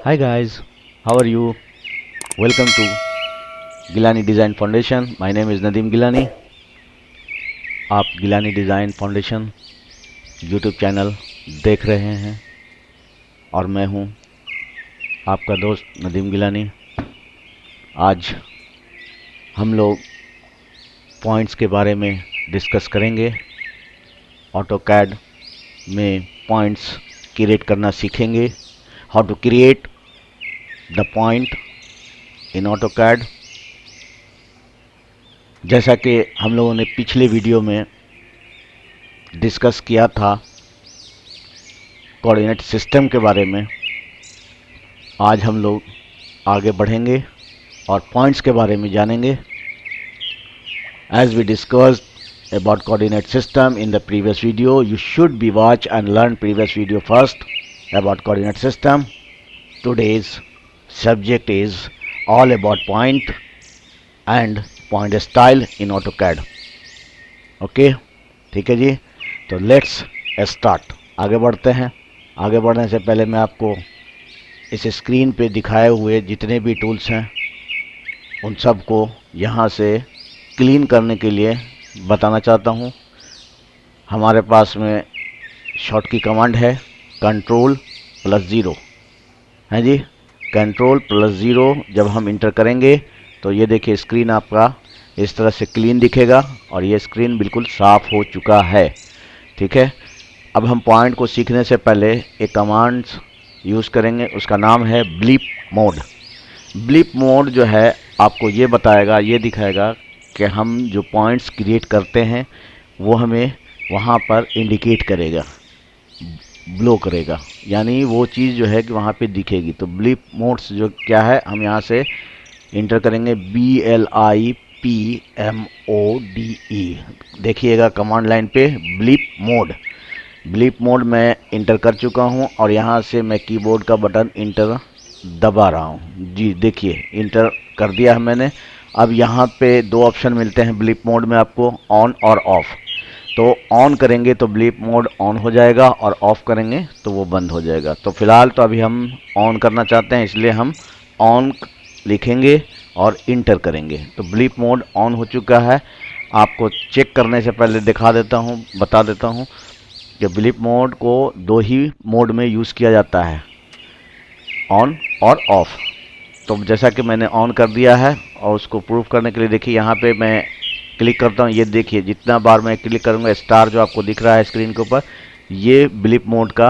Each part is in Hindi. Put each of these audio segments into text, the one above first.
Hi guys, how are you? Welcome to Gilani Design Foundation. My name is Nadeem Gilani. आप Gilani design foundation YouTube channel देख रहे हैं और मैं हूं आपका दोस्त नदीम गिलानी। आज हम लोग पॉइंट्स के बारे में डिस्कस करेंगे। ऑटोकैड में पॉइंट्स क्रिएट करना सीखेंगे। How to create the point in AutoCAD. जैसा कि हम लोगों ने पिछले वीडियो में डिस्कस किया था कोऑर्डिनेट सिस्टम के बारे में, आज हम लोग आगे बढ़ेंगे और पॉइंट्स के बारे में जानेंगे। As we discussed about coordinate system in the previous video, you should be watch and learn previous video first about coordinate system. Today's subject is all about point and point style in AutoCAD. Okay, ठीक है जी। तो लेट्स स्टार्ट। आगे बढ़ते हैं। आगे बढ़ने से पहले मैं आपको इस स्क्रीन पे दिखाए हुए जितने भी टूल्स हैं उन सब को यहाँ से क्लीन करने के लिए बताना चाहता हूँ। हमारे पास में शॉर्ट की कमांड है Ctrl+0 है जी। Ctrl+0 जब हम इंटर करेंगे तो ये देखिए स्क्रीन आपका इस तरह से क्लीन दिखेगा और ये स्क्रीन बिल्कुल साफ़ हो चुका है। ठीक है, अब हम पॉइंट को सीखने से पहले एक कमांड यूज़ करेंगे, उसका नाम है ब्लीप मोड। ब्लीप मोड जो है आपको ये बताएगा, ये दिखाएगा कि हम जो पॉइंट्स क्रिएट करते हैं वो हमें वहाँ पर इंडिकेट करेगा, ब्लो करेगा, यानी वो चीज़ जो है कि वहाँ पे दिखेगी। तो ब्लीप मोड्स जो क्या है, हम यहाँ से इंटर करेंगे BLIPMODE। देखिएगा कमांड लाइन पे ब्लीप मोड। ब्लीप मोड मैं इंटर कर चुका हूँ और यहाँ से मैं कीबोर्ड का बटन इंटर दबा रहा हूँ जी। देखिए इंटर कर दिया है मैंने। अब यहाँ पे दो ऑप्शन मिलते हैं ब्लीप मोड में आपको, ऑन और ऑफ। तो ऑन करेंगे तो ब्लीप मोड ऑन हो जाएगा और ऑफ करेंगे तो वो बंद हो जाएगा। तो फिलहाल तो अभी हम ऑन करना चाहते हैं, इसलिए हम ऑन लिखेंगे और इंटर करेंगे। तो ब्लीप मोड ऑन हो चुका है। आपको चेक करने से पहले दिखा देता हूँ, बता देता हूँ कि ब्लीप मोड को दो ही मोड में यूज़ किया जाता है, ऑन और ऑफ। तो जैसा कि मैंने ऑन कर दिया है और उसको प्रूफ करने के लिए देखिए यहाँ पे मैं क्लिक करता हूँ। ये देखिए जितना बार मैं क्लिक करूँगा स्टार जो आपको दिख रहा है स्क्रीन के ऊपर, ये ब्लीप मोड का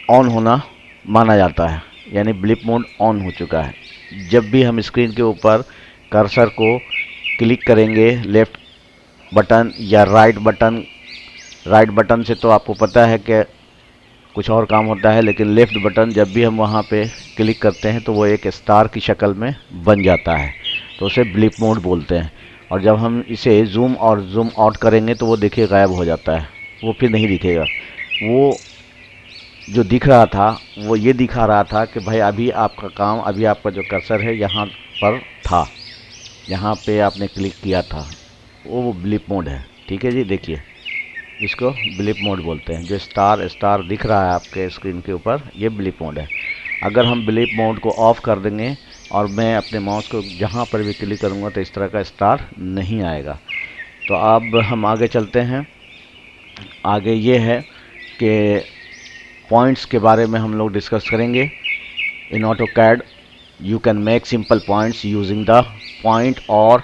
ऑन होना माना जाता है, यानी ब्लीप मोड ऑन हो चुका है। जब भी हम स्क्रीन के ऊपर कर्सर को क्लिक करेंगे लेफ़्ट बटन या राइट बटन से तो आपको पता है कि कुछ और काम होता है, लेकिन लेफ़्ट बटन जब भी हम वहाँ पे क्लिक करते हैं तो वो एक स्टार की शक्ल में बन जाता है, तो उसे ब्लीप मोड बोलते हैं। और जब हम इसे जूम और जूम आउट करेंगे तो वो देखिए गायब हो जाता है, वो फिर नहीं दिखेगा। वो जो दिख रहा था वो ये दिखा रहा था कि भाई अभी आपका काम, अभी आपका जो कर्सर है यहाँ पर था, यहाँ पे आपने क्लिक किया था, वो ब्लीप मोड है। ठीक है जी, देखिए इसको ब्लीप मोड बोलते हैं। जो स्टार स्टार दिख रहा है आपके स्क्रीन के ऊपर, ये ब्लीप मोड है। अगर हम ब्लीप मोड को ऑफ़ कर देंगे और मैं अपने माउस को जहाँ पर भी क्लिक करूँगा तो इस तरह का स्टार नहीं आएगा। तो अब हम आगे चलते हैं। आगे ये है कि पॉइंट्स के बारे में हम लोग डिस्कस करेंगे। In AutoCAD you can make simple points using the point or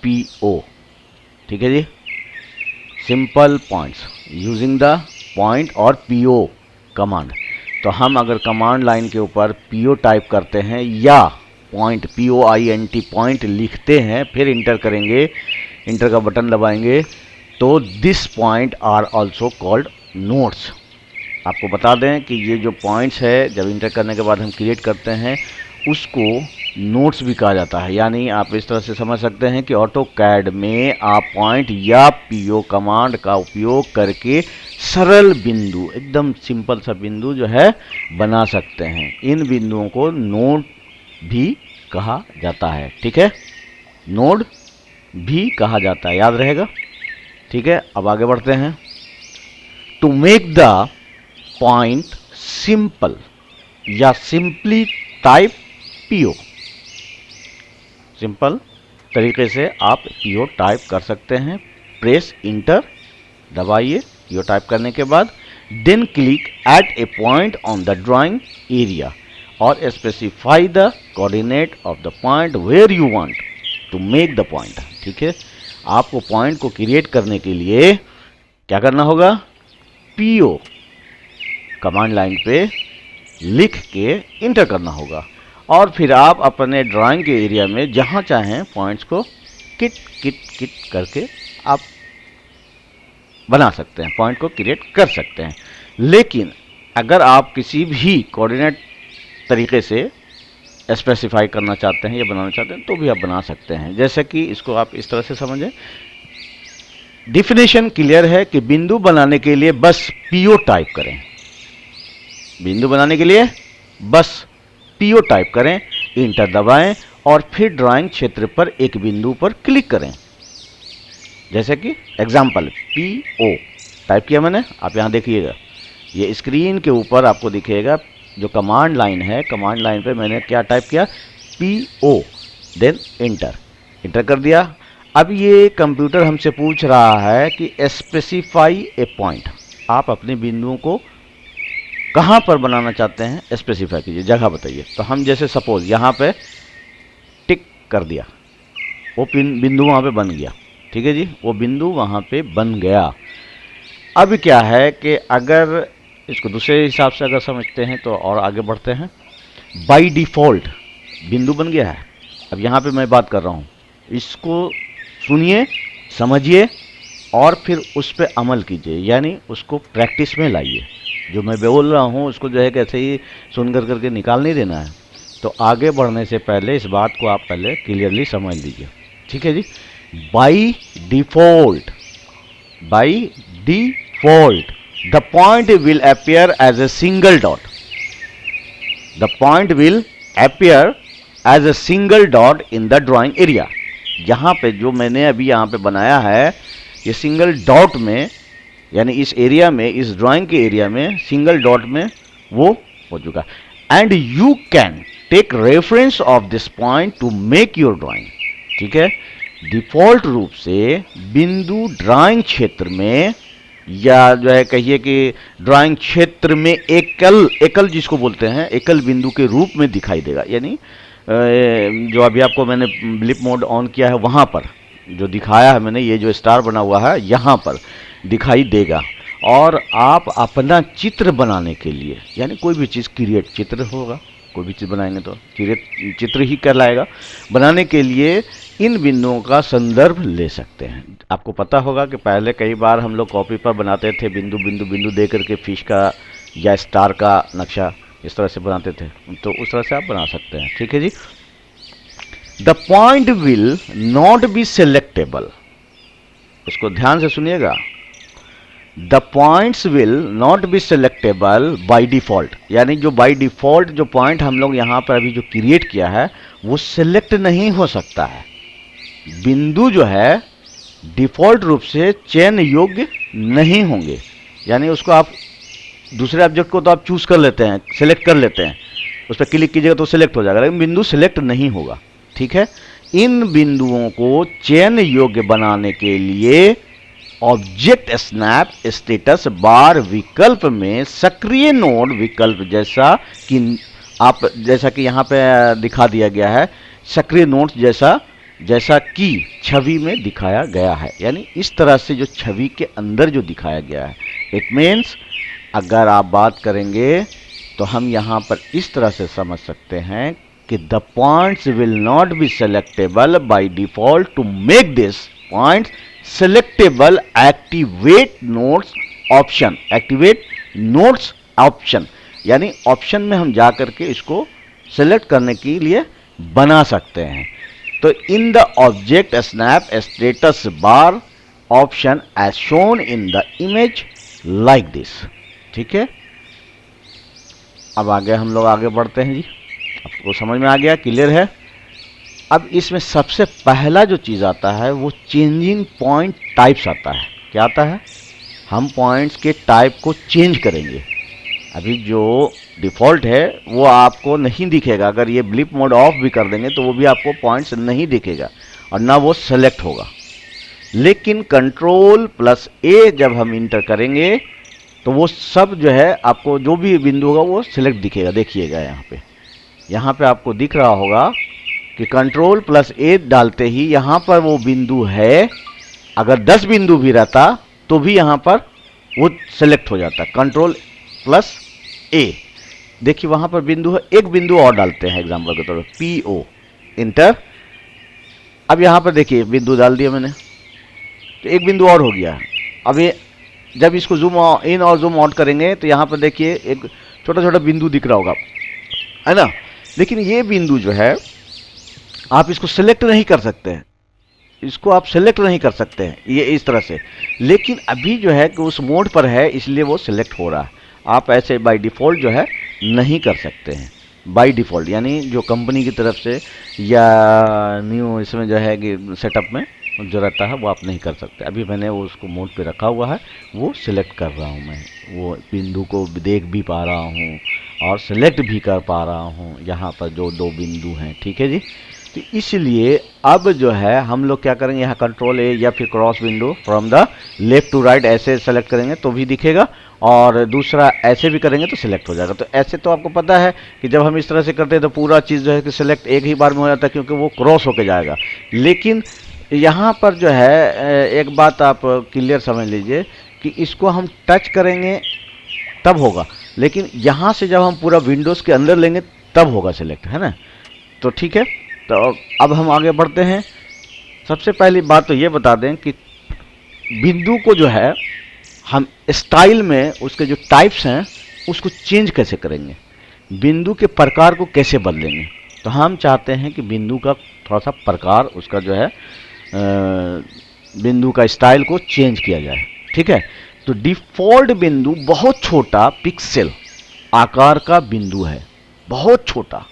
PO। ठीक है जी, simple points using the point or PO command. तो हम अगर कमांड लाइन के ऊपर PO टाइप करते हैं या पॉइंट POINT पॉइंट लिखते हैं, फिर इंटर करेंगे, इंटर का बटन दबाएंगे, तो this point are also called nodes. आपको बता दें कि ये जो पॉइंट्स है जब इंटर करने के बाद हम क्रिएट करते हैं उसको नोट्स भी कहा जाता है। यानी आप इस तरह से समझ सकते हैं कि ऑटोकैड में आप पॉइंट या PO कमांड का उपयोग करके सरल बिंदु, एकदम सिंपल सा बिंदु जो है बना सकते हैं। इन बिंदुओं को नोड भी कहा जाता है। ठीक है, नोड भी कहा जाता है, याद रहेगा। ठीक है, अब आगे बढ़ते हैं। To make the point simple या सिंपली टाइप पीओ। सिंपल तरीके से आप पीओ टाइप कर सकते हैं। प्रेस इंटर दबाइए पीओ टाइप करने के बाद, then click at a point on the drawing area और specify the coordinate of the point where you want to make the point. ठीक है, आपको पॉइंट को क्रिएट करने के लिए क्या करना होगा, पीओ कमांड लाइन पे लिख के इंटर करना होगा और फिर आप अपने ड्राइंग के एरिया में जहां चाहें पॉइंट्स को किट किट किट करके आप बना सकते हैं, पॉइंट को क्रिएट कर सकते हैं। लेकिन अगर आप किसी भी कोऑर्डिनेट तरीके से स्पेसिफाई करना चाहते हैं या बनाना चाहते हैं तो भी आप बना सकते हैं। जैसे कि इसको आप इस तरह से समझें, डिफिनेशन क्लियर है कि बिंदु बनाने के लिए बस पीओ टाइप करें। बिंदु बनाने के लिए बस पीओ टाइप करें, इंटर दबाएं और फिर ड्राइंग क्षेत्र पर एक बिंदु पर क्लिक करें। जैसे कि एग्जाम्पल पीओ टाइप किया मैंने, आप यहां देखिएगा ये स्क्रीन के ऊपर आपको दिखेगा जो कमांड लाइन है, कमांड लाइन पे मैंने क्या टाइप किया, पीओ, देन इंटर, इंटर कर दिया। अब ये कंप्यूटर हमसे पूछ रहा है कि स्पेसिफाई ए पॉइंट, आप अपने बिंदुओं को कहाँ पर बनाना चाहते हैं स्पेसिफाई कीजिए, जगह बताइए। तो हम जैसे सपोज यहाँ पे टिक कर दिया, वो बिंदु वहाँ पे बन गया। ठीक है जी, वो बिंदु वहाँ पे बन गया। अब क्या है कि अगर इसको दूसरे हिसाब से अगर समझते हैं तो और आगे बढ़ते हैं। बाय डिफ़ॉल्ट बिंदु बन गया है। अब यहाँ पे मैं बात कर रहा हूँ, इसको सुनिए, समझिए और फिर उस पर अमल कीजिए, यानी उसको प्रैक्टिस में लाइए। जो मैं बोल रहा हूँ उसको जो है कैसे ही सुन कर करके निकाल नहीं देना है। तो आगे बढ़ने से पहले इस बात को आप पहले क्लियरली समझ लीजिए। ठीक है जी, by default, by default the point will appear as a single dot. The point will appear as a single dot in the drawing area. यहाँ पे जो मैंने अभी यहाँ पे बनाया है ये सिंगल डॉट में, यानी इस एरिया में, इस ड्राइंग के एरिया में सिंगल डॉट में वो हो चुका। And you can take reference of this point to make your drawing. ठीक है, डिफॉल्ट रूप से बिंदु ड्राइंग क्षेत्र में या जो है कहिए कि ड्राइंग क्षेत्र में एकल जिसको बोलते हैं एकल बिंदु के रूप में दिखाई देगा। यानी जो अभी आपको मैंने ब्लिप मोड ऑन किया है वहाँ पर जो दिखाया है मैंने, ये जो स्टार बना हुआ है यहाँ पर दिखाई देगा। और आप अपना चित्र बनाने के लिए, यानी कोई भी चीज़ क्रिएट, चित्र होगा, कोई भी चीज़ बनाएंगे तो चित्र ही कहलाएगा, बनाने के लिए इन बिंदुओं का संदर्भ ले सकते हैं। आपको पता होगा कि पहले कई बार हम लोग कॉपी पर बनाते थे, बिंदु बिंदु बिंदु दे करके फिश का या स्टार का नक्शा इस तरह से बनाते थे, तो उस तरह से आप बना सकते हैं। ठीक है जी, the point will not be selectable, उसको ध्यान से सुनिएगा। The points will not be selectable by default, यानी जो बाई डिफ़ॉल्ट जो पॉइंट हम लोग यहाँ पर अभी जो क्रिएट किया है वो सिलेक्ट नहीं हो सकता है। बिंदु जो है डिफ़ॉल्ट रूप से चयन योग्य नहीं होंगे, यानी उसको आप दूसरे ऑब्जेक्ट को तो आप चूज कर लेते हैं, सिलेक्ट कर लेते हैं, उस पर क्लिक कीजिएगा तो सिलेक्ट हो जाएगा, लेकिन बिंदु सिलेक्ट नहीं होगा। ठीक है, इन बिंदुओं को चयन योग्य बनाने के लिए ऑब्जेक्ट स्नैप स्टेटस बार विकल्प में सक्रिय नोड विकल्प जैसा कि यहाँ पे दिखा दिया गया है, सक्रिय नोड जैसा कि छवि में दिखाया गया है, यानी इस तरह से जो छवि के अंदर जो दिखाया गया है। इट मीन्स अगर आप बात करेंगे तो हम यहाँ पर इस तरह से समझ सकते हैं कि the points will not be selectable by default, to make this point selectable activate nodes option, activate nodes option, यानी ऑप्शन में हम जा करके इसको सेलेक्ट करने के लिए बना सकते हैं। तो in the object snap status bar option as shown in the image like this. ठीक है, अब आगे हम लोग आगे बढ़ते हैं जी, आपको समझ में आ गया, क्लियर है। अब इसमें सबसे पहला जो चीज़ आता है वो चेंजिंग पॉइंट टाइप्स आता है। क्या आता है, हम पॉइंट्स के टाइप को चेंज करेंगे। अभी जो डिफ़ॉल्ट है वो आपको नहीं दिखेगा। अगर ये ब्लिप मोड ऑफ भी कर देंगे तो वो भी आपको पॉइंट्स नहीं दिखेगा और ना वो सेलेक्ट होगा। लेकिन कंट्रोल प्लस ए जब हम इंटर करेंगे तो वो सब जो है आपको जो भी बिंदु होगा वो सिलेक्ट दिखेगा। देखिएगा यहाँ पे आपको दिख रहा होगा कि कंट्रोल प्लस ए डालते ही यहाँ पर वो बिंदु है। अगर 10 बिंदु भी रहता तो भी यहाँ पर वो सिलेक्ट हो जाता। कंट्रोल प्लस ए, देखिए वहाँ पर बिंदु है, एक बिंदु और डालते हैं एग्जाम्पल के तौर पर पी ओ, इंटर। अब यहाँ पर देखिए बिंदु डाल दिया मैंने तो एक बिंदु और हो गया। अब ये जब इसको जूम इन और जूम आउट करेंगे तो यहाँ पर देखिए एक छोटा छोटा बिंदु दिख रहा होगा, है ना। लेकिन ये बिंदु जो है आप इसको सिलेक्ट नहीं कर सकते हैं, इसको आप सिलेक्ट नहीं कर सकते हैं ये इस तरह से। लेकिन अभी जो है कि उस मोड पर है इसलिए वो सिलेक्ट हो रहा है। आप ऐसे बाय डिफ़ॉल्ट जो है नहीं कर सकते हैं बाय डिफ़ॉल्ट, यानी जो कंपनी की तरफ से या न्यू इसमें जो है कि सेटअप में जो रहता है वो आप नहीं कर सकते। अभी मैंने वो उसको मोड पे रखा हुआ है, वो सिलेक्ट कर रहा हूँ मैं, वो बिंदु को देख भी पा रहा हूँ और सिलेक्ट भी कर पा रहा हूँ यहाँ पर जो 2 बिंदु हैं, ठीक है जी। तो इसलिए अब जो है हम लोग क्या करेंगे, यहाँ कंट्रोल ए या फिर cross window from the left to right ऐसे सेलेक्ट करेंगे तो भी दिखेगा, और दूसरा ऐसे भी करेंगे तो सिलेक्ट हो जाएगा। तो ऐसे तो आपको पता है कि जब हम इस तरह से करते हैं तो पूरा चीज़ जो है कि सिलेक्ट एक ही बार में हो जाता है क्योंकि वो क्रॉस होके जाएगा। लेकिन यहाँ पर जो है एक बात आप क्लियर समझ लीजिए कि इसको हम टच करेंगे तब होगा, लेकिन यहाँ से जब हम पूरा विंडोज़ के अंदर लेंगे तब होगा सिलेक्ट, है ना। तो ठीक है, तो अब हम आगे बढ़ते हैं। सबसे पहली बात तो ये बता दें कि बिंदु को जो है हम स्टाइल में उसके जो टाइप्स हैं उसको चेंज कैसे करेंगे, बिंदु के प्रकार को कैसे बदलेंगे। तो हम चाहते हैं कि बिंदु का थोड़ा सा प्रकार, उसका जो है बिंदु का स्टाइल को चेंज किया जाए, ठीक है। तो डिफ़ॉल्ट बिंदु बहुत छोटा पिक्सेल आकार का बिंदु है, बहुत छोटा,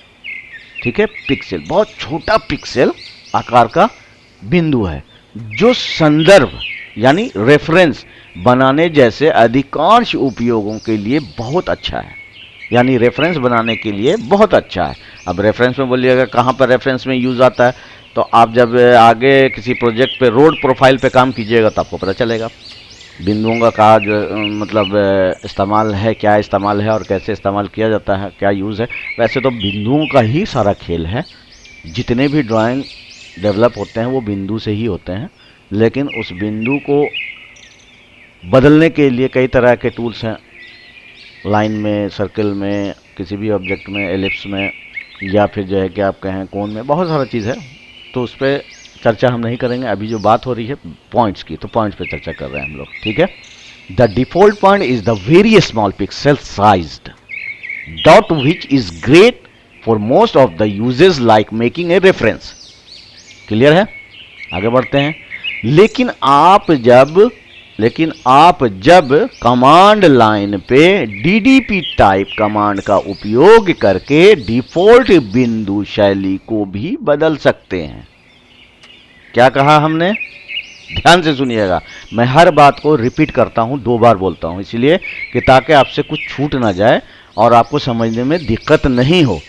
ठीक है। पिक्सेल बहुत छोटा पिक्सेल आकार का बिंदु है जो संदर्भ यानी रेफरेंस बनाने जैसे अधिकांश उपयोगों के लिए बहुत अच्छा है, यानी रेफरेंस बनाने के लिए बहुत अच्छा है। अब रेफरेंस में बोलिएगा कहाँ पर रेफरेंस में यूज़ आता है, तो आप जब आगे किसी प्रोजेक्ट पे रोड प्रोफाइल पे काम कीजिएगा तो आपको पता चलेगा बिंदुओं का जो मतलब इस्तेमाल है, क्या इस्तेमाल है और कैसे इस्तेमाल किया जाता है, क्या यूज़ है। वैसे तो बिंदुओं का ही सारा खेल है, जितने भी ड्राइंग डेवलप होते हैं वो बिंदु से ही होते हैं। लेकिन उस बिंदु को बदलने के लिए कई तरह के टूल्स हैं, लाइन में, सर्कल में, किसी भी ऑब्जेक्ट में, एलिप्स में, या फिर जो है कि आप कहें कोन में, बहुत सारा चीज़ है। तो उस पर चर्चा हम नहीं करेंगे। अभी जो बात हो रही है पॉइंट्स की, तो पॉइंट्स पे चर्चा कर रहे हैं हम लोग, ठीक है। The default point is the very small pixel sized dot which is great for most of the uses like making a reference. Clear है, आगे बढ़ते हैं। लेकिन आप जब कमांड लाइन पे DDP टाइप कमांड का उपयोग करके डिफॉल्ट बिंदु शैली को भी बदल सकते हैं। क्या कहा हमने, ध्यान से सुनिएगा, मैं हर बात को रिपीट करता हूं, 2 बार बोलता हूं, इसलिए कि ताकि आपसे कुछ छूट ना जाए और आपको समझने में दिक्कत नहीं हो।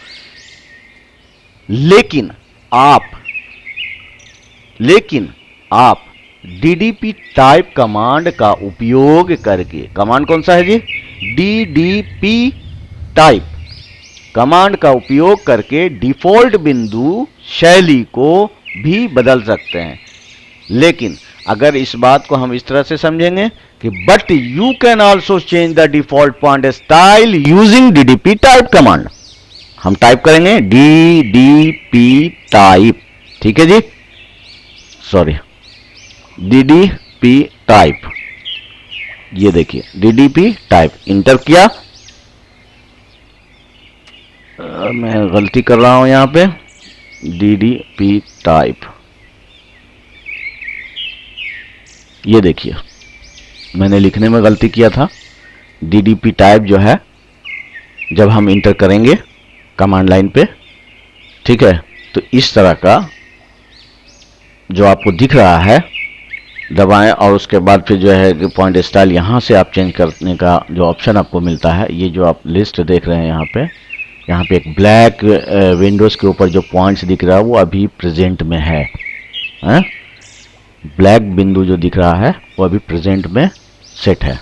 लेकिन आप DDP टाइप कमांड का उपयोग करके, कमांड कौन सा है जी, DDP टाइप कमांड का उपयोग करके डिफॉल्ट बिंदु शैली को भी बदल सकते हैं। लेकिन अगर इस बात को हम इस तरह से समझेंगे कि but you can also change the default point style using DDP type command. हम टाइप करेंगे DDP टाइप, ठीक है जी, सॉरी, DDP टाइप, ये देखिए DDP टाइप, इंटर किया। मैं गलती कर रहा हूं यहां पे, DDP टाइप, ये देखिए मैंने लिखने में गलती किया था। DDP टाइप जो है जब हम इंटर करेंगे कमांड लाइन पे, ठीक है, तो इस तरह का जो आपको दिख रहा है दबाएं और उसके बाद फिर जो है कि पॉइंट स्टाइल यहाँ से आप चेंज करने का जो ऑप्शन आपको मिलता है, ये जो आप लिस्ट देख रहे हैं यहाँ पे एक ब्लैक विंडोज़ के ऊपर जो पॉइंट्स दिख रहा है वो अभी प्रेजेंट में है, ब्लैक बिंदु जो दिख रहा है वो अभी प्रेजेंट में सेट है,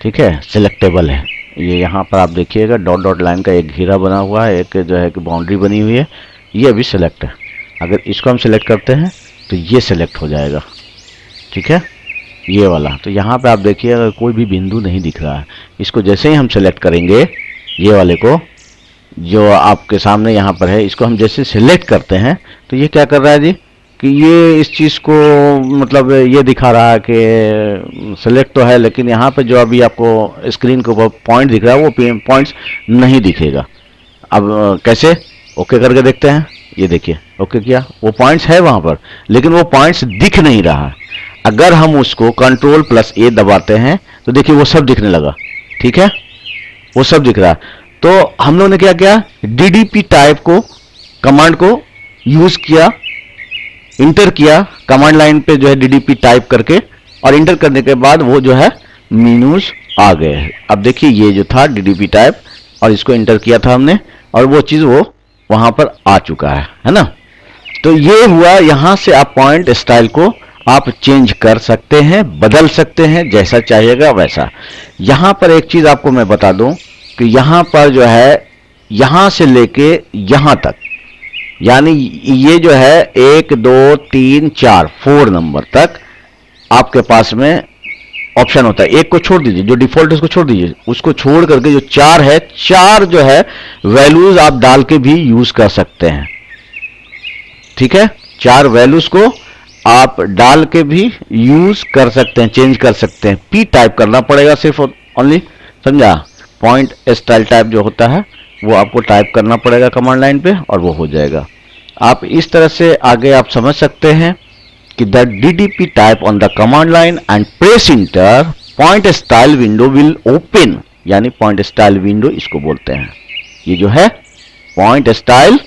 ठीक है, सिलेक्टेबल है। ये यहाँ पर आप देखिएगा डॉट डॉट लाइन का एक घेरा बना हुआ है, एक जो है कि बाउंड्री बनी हुई है, ये अभी सेलेक्ट है। अगर इसको हम सेलेक्ट करते हैं तो ये सेलेक्ट हो जाएगा, ठीक है, ये वाला। तो यहाँ पे आप देखिए अगर कोई भी बिंदु नहीं दिख रहा है, इसको जैसे ही हम सेलेक्ट करेंगे, ये वाले को जो आपके सामने यहाँ पर है, इसको हम जैसे सेलेक्ट करते हैं तो ये क्या कर रहा है जी कि ये इस चीज़ को मतलब ये दिखा रहा है कि सेलेक्ट तो है, लेकिन यहाँ पे जो अभी आपको स्क्रीन के ऊपर पॉइंट दिख रहा है वो पॉइंट्स नहीं दिखेगा। अब कैसे ओके करके देखते हैं, ये देखिए ओके किया, वो पॉइंट्स है वहाँ पर लेकिन वो पॉइंट्स दिख नहीं रहा है। अगर हम उसको Ctrl+A दबाते हैं तो देखिए वो सब दिखने लगा, ठीक है, वो सब दिख रहा है। तो हम लोगों ने क्या किया, DDP टाइप को कमांड को यूज किया, इंटर किया कमांड लाइन पे जो है DDP टाइप करके, और इंटर करने के बाद वो जो है मीनूज आ गए। अब देखिए ये जो था DDP टाइप और इसको इंटर किया था हमने और वो चीज वो वहां पर आ चुका है ना। तो ये हुआ, यहां से आप पॉइंट स्टाइल को आप चेंज कर सकते हैं, बदल सकते हैं जैसा चाहिएगा वैसा। यहां पर एक चीज आपको मैं बता दूं कि यहां पर जो है यहां से लेके यहां तक, यानी ये जो है 1 2 3 4 4 नंबर तक आपके पास में ऑप्शन होता है। एक को छोड़ दीजिए, जो डिफॉल्ट है उसको छोड़ दीजिए, उसको छोड़ करके जो 4 है, 4 जो है वैल्यूज आप डाल के भी यूज कर सकते हैं, ठीक है, 4 वैल्यूज को आप डाल के भी यूज कर सकते हैं, चेंज कर सकते हैं। P टाइप करना पड़ेगा सिर्फ ओनली, समझा, पॉइंट स्टाइल टाइप जो होता है वो आपको टाइप करना पड़ेगा कमांड लाइन पे और वो हो जाएगा। आप इस तरह से आगे आप समझ सकते हैं कि the DDP type on the command line and press inter, point style window will open, यानी पॉइंट स्टाइल विंडो इसको बोलते हैं। ये जो है point style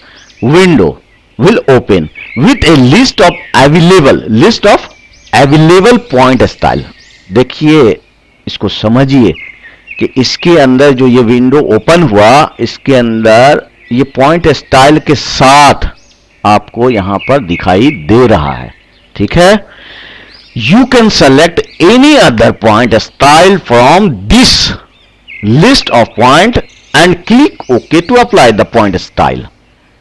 window will open with A list of available point style. देखिए इसको समझिए कि इसके अंदर जो ये विंडो ओपन हुआ, इसके अंदर ये पॉइंट स्टाइल के साथ आपको यहां पर दिखाई दे रहा है, ठीक है। You can select any other point style from this list of point and click okay to apply the point style.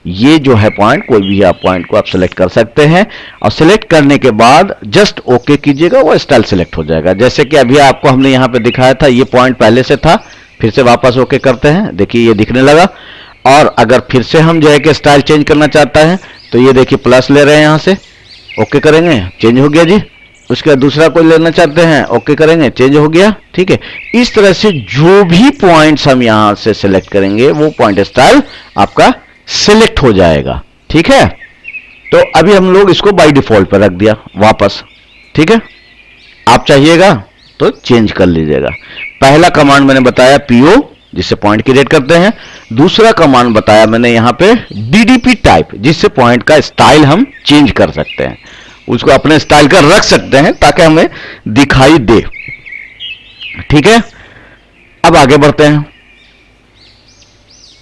ये जो है पॉइंट, कोई भी आप पॉइंट को आप सेलेक्ट कर सकते हैं और सेलेक्ट करने के बाद जस्ट ओके कीजिएगा, वो स्टाइल सेलेक्ट हो जाएगा। जैसे कि अभी आपको हमने यहां पे दिखाया था, ये पॉइंट पहले से था, फिर से वापस ओके करते हैं, देखिए ये दिखने लगा। और अगर फिर से हम जो है कि स्टाइल चेंज करना चाहता है तो ये देखिए प्लस ले रहे हैं, यहां से ओके करेंगे, चेंज हो गया जी। उसके बाद दूसरा कोई लेना चाहते हैं, ओके करेंगे, चेंज हो गया, ठीक है। इस तरह से जो भी पॉइंट्स हम यहां से सेलेक्ट करेंगे वो पॉइंट स्टाइल आपका सिलेक्ट हो जाएगा, ठीक है। तो अभी हम लोग इसको बाय डिफॉल्ट पर रख दिया वापस, ठीक है। आप चाहिएगा तो चेंज कर लीजिएगा। पहला कमांड मैंने बताया PO, जिससे पॉइंट क्रिएट करते हैं। दूसरा कमांड बताया मैंने यहां पे DDP टाइप, जिससे पॉइंट का स्टाइल हम चेंज कर सकते हैं, उसको अपने स्टाइल का रख सकते हैं ताकि हमें दिखाई दे, ठीक है। अब आगे बढ़ते हैं।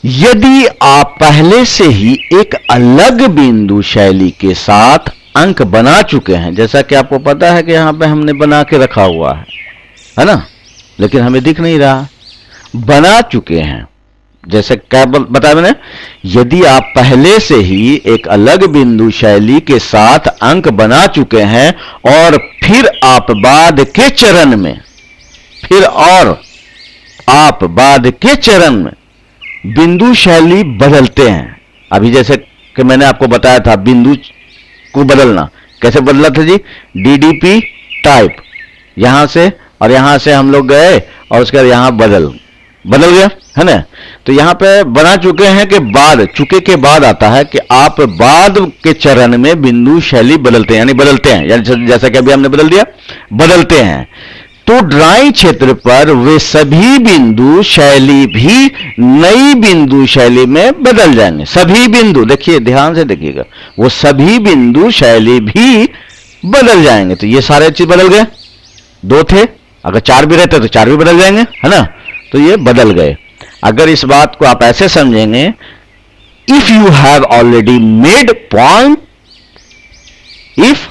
यदि आप पहले से ही एक अलग बिंदु शैली के साथ अंक बना चुके हैं, जैसा कि आपको पता है कि यहां पे हमने बना के रखा हुआ है ना, लेकिन हमें दिख नहीं रहा, बना चुके हैं। जैसे क्या बताया मैंने, यदि आप पहले से ही एक अलग बिंदु शैली के साथ अंक बना चुके हैं और फिर आप बाद के चरण में बिंदु शैली बदलते हैं। अभी जैसे कि मैंने आपको बताया था बिंदु को बदलना, कैसे बदला था जी, DDP टाइप, यहां से और यहां से हम लोग गए और उसके बाद यहां बदल गया, है ना। तो यहां पे बना चुके हैं कि बाद, चुके के बाद आता है कि आप बाद के चरण में बिंदु शैली बदलते हैं, यानी बदलते हैं, यानी जैसा कि अभी हमने बदल दिया, बदलते हैं। तो ड्राइंग क्षेत्र पर वे सभी बिंदु शैली भी नई बिंदु शैली में बदल जाएंगे। सभी बिंदु, देखिए ध्यान से देखिएगा, वो सभी बिंदु शैली भी बदल जाएंगे। तो ये सारे चीज बदल गए, 2 थे, अगर 4 भी रहते तो 4 भी बदल जाएंगे, है ना। तो ये बदल गए। अगर इस बात को आप ऐसे समझेंगे, if you have already made point, if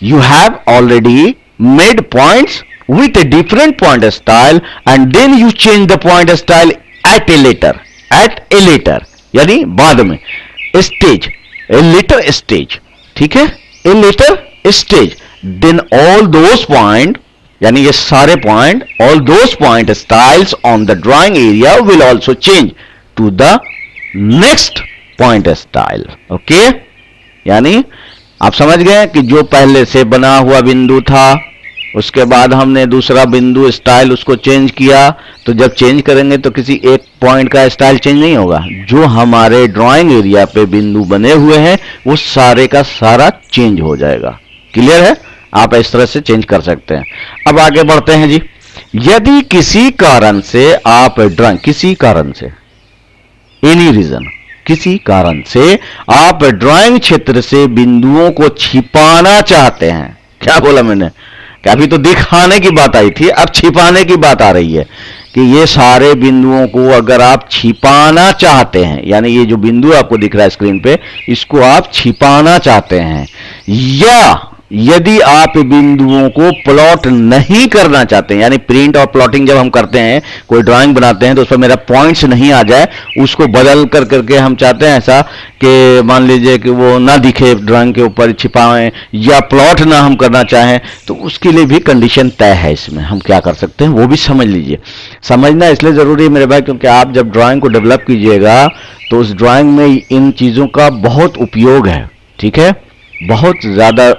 you have already made points with a different point style and then you change the point style at a later यानी बाद में, stage, a later stage, ठीक है, a later stage, then all those point, यानी ये सारे point, all those point styles on the drawing area will also change to the next point style. okay? यानी आप समझ गए कि जो पहले से बना हुआ बिंदु था, उसके बाद हमने दूसरा बिंदु स्टाइल उसको चेंज किया, तो जब चेंज करेंगे तो किसी एक पॉइंट का स्टाइल चेंज नहीं होगा, जो हमारे ड्राइंग एरिया पे बिंदु बने हुए हैं वो सारे का सारा चेंज हो जाएगा। क्लियर है? आप इस तरह से चेंज कर सकते हैं। अब आगे बढ़ते हैं जी। यदि किसी कारण से आप ड्राइंग, किसी कारण से, एनी रीजन, किसी कारण से आप ड्राइंग क्षेत्र से बिंदुओं को छिपाना चाहते हैं, क्या बोला मैंने, कि अभी तो दिखाने की बात आई थी, अब छिपाने की बात आ रही है, कि ये सारे बिंदुओं को अगर आप छिपाना चाहते हैं, यानी ये जो बिंदु आपको दिख रहा है स्क्रीन पे, इसको आप छिपाना चाहते हैं, या यदि आप बिंदुओं को प्लॉट नहीं करना चाहते हैं, यानी प्रिंट और प्लॉटिंग जब हम करते हैं, कोई ड्राइंग बनाते हैं तो उस पर मेरा पॉइंट्स नहीं आ जाए, उसको बदल कर करके हम चाहते हैं ऐसा कि मान लीजिए कि वो ना दिखे ड्राइंग के ऊपर, छिपाएं, या प्लॉट ना हम करना चाहें, तो उसके लिए भी कंडीशन तय है। इसमें हम क्या कर सकते हैं वो भी समझ लीजिए। समझना इसलिए जरूरी है मेरे भाई, क्योंकि आप जब ड्राइंग को डेवलप कीजिएगा तो उस ड्राइंग में इन चीजों का बहुत उपयोग है, ठीक है, बहुत ज्यादा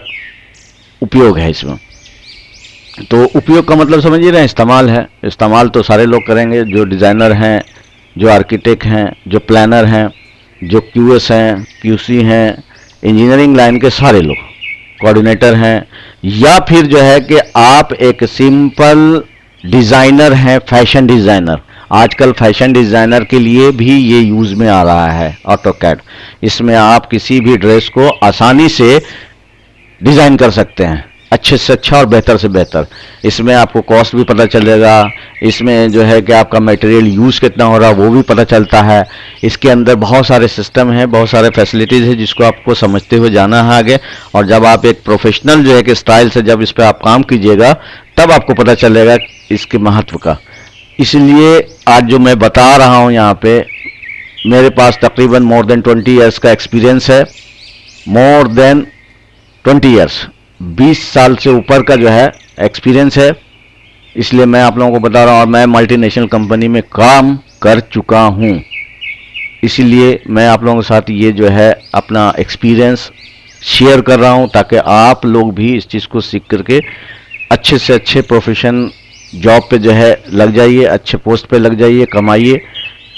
उपयोग है इसमें। तो उपयोग का मतलब समझिए ना, इस्तेमाल है। इस्तेमाल तो सारे लोग करेंगे, जो डिज़ाइनर हैं, जो आर्किटेक्ट हैं, जो प्लानर हैं, जो क्यूएस हैं, क्यूसी हैं, इंजीनियरिंग लाइन के सारे लोग, कोऑर्डिनेटर हैं, या फिर जो है कि आप एक सिंपल डिज़ाइनर हैं, फैशन डिज़ाइनर। आजकल फैशन डिज़ाइनर के लिए भी ये यूज़ में आ रहा है ऑटोकैड। इसमें आप किसी भी ड्रेस को आसानी से डिज़ाइन कर सकते हैं, अच्छे से अच्छा और बेहतर से बेहतर। इसमें आपको कॉस्ट भी पता चलेगा, इसमें जो है कि आपका मटेरियल यूज़ कितना हो रहा है वो भी पता चलता है। इसके अंदर बहुत सारे सिस्टम हैं, बहुत सारे फैसिलिटीज़ हैं, जिसको आपको समझते हुए जाना है आगे। और जब आप एक प्रोफेशनल जो है कि स्टाइल से जब इस पर आप काम कीजिएगा, तब आपको पता चलेगा इसके महत्व का। इसलिए आज जो मैं बता रहा हूँ यहाँ पे, मेरे पास तकरीबन मोर देन 20 ईयर्स का एक्सपीरियंस है, मोर देन 20 ईयर्स, 20 साल से ऊपर का जो है एक्सपीरियंस है। इसलिए मैं आप लोगों को बता रहा हूँ, और मैं मल्टीनेशनल कंपनी में काम कर चुका हूँ, इसीलिए मैं आप लोगों के साथ ये जो है अपना एक्सपीरियंस शेयर कर रहा हूँ, ताकि आप लोग भी इस चीज़ को सीख करके अच्छे से अच्छे प्रोफेशन जॉब पे जो है लग जाइए, अच्छे पोस्ट पे लग जाइए, कमाइए,